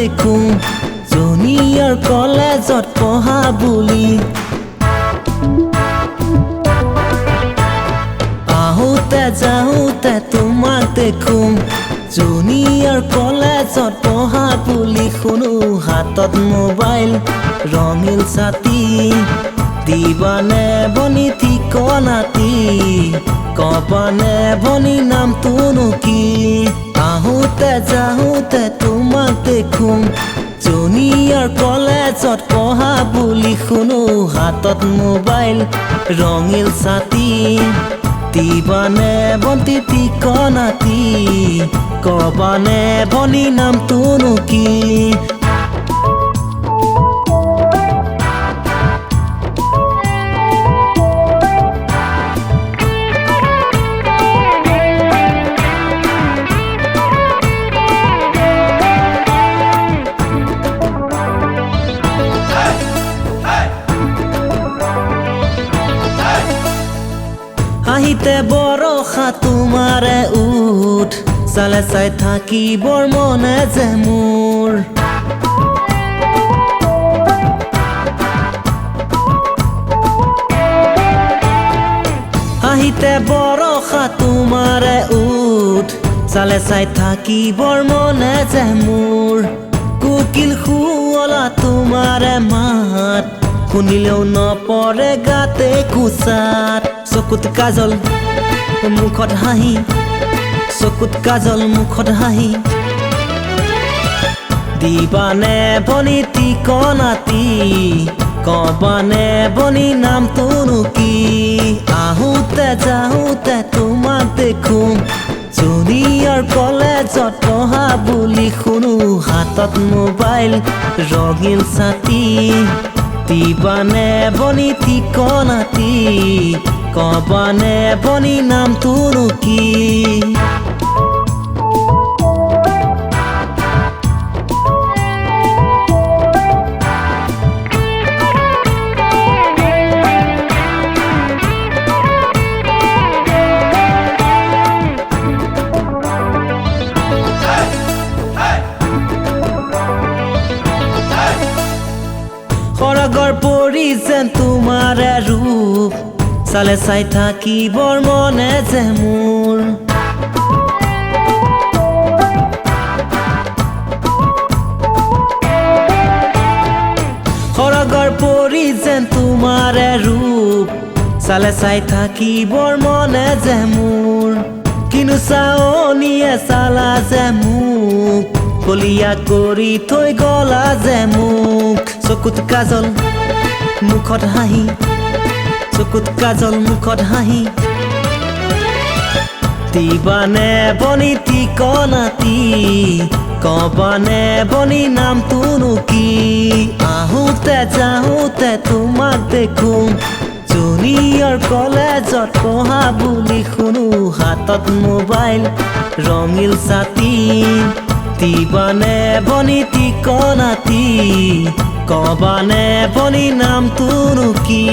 দেখো জুনিয়ৰ কলেজত পঢ়া বুলি আহোতে যাওঁতে তোমাক দেখো জুনিয়ৰ কলেজত পঢ়া বুলি শুনো হাতত মোবাইল ৰঙিল ছাতি দিবানে বনি ঠিকনাটি কবানে বনি নামটোনো কি আহোতে যাওঁতে তোমাক দেখো জুনিয়ৰ কলেজত পঢ়া বুলি শুনো হাতত মোবাইল ৰঙিল ছাতি দিবানে বন্তি ঠিকনাটি কবানে বনি নামটোনো কি আহিতে বৰষা তোমাৰে উঠ চালে চাই থাকিবৰ মনে যে মোৰ আহিতে বৰষা তোমাৰে উঠ চালে চাই থাকিবৰ মনে যে মোৰ কোকিল শুৱলা তোমাৰে মাত শুনিলেও নপৰে গাতে কোচাত চকুত কাজল মুখত হাঁহি চকুত কাজল মুখত হাঁহি দিবানে বনি ঠিকনাটি কবানে বনি নামটোনো কি আহোতে যাওঁতে তোমাক দেখো জুনিয়ৰ কলেজত পঢ়া বুলি শুনো হাতত মোবাইল ৰঙিল ছাতি দিবানে বনি ঠিকনাটি কবানে বনি নামটোনো কি সৰগৰ পৰি যেন তোমাৰে ৰূপ চালে চাই থাকিবৰ মনে যে মোৰ সৰগৰ পৰি যেন তোমাৰে ৰূপ চালে চাই থাকিবৰ মনে যে মোৰ কিনো চাৱনিয়ে চালা যে মোক কলিয়া কৰি থৈ গলা যে মোক চকুত কাজল মুখত হাঁহি চকুত কাজল মুখত হাঁহি দিবানে বনি ঠিকনাটি কবানে বনি নামটোনো কি আহোতে যাওঁতে তোমাক দেখো জুনিয়ৰ কলেজত পঢ়া বুলি শুনো হাতত মোবাইল ৰঙিল ছাতি দিবানে বনি ঠিকনাটি কবানে বনি নামটোনো কি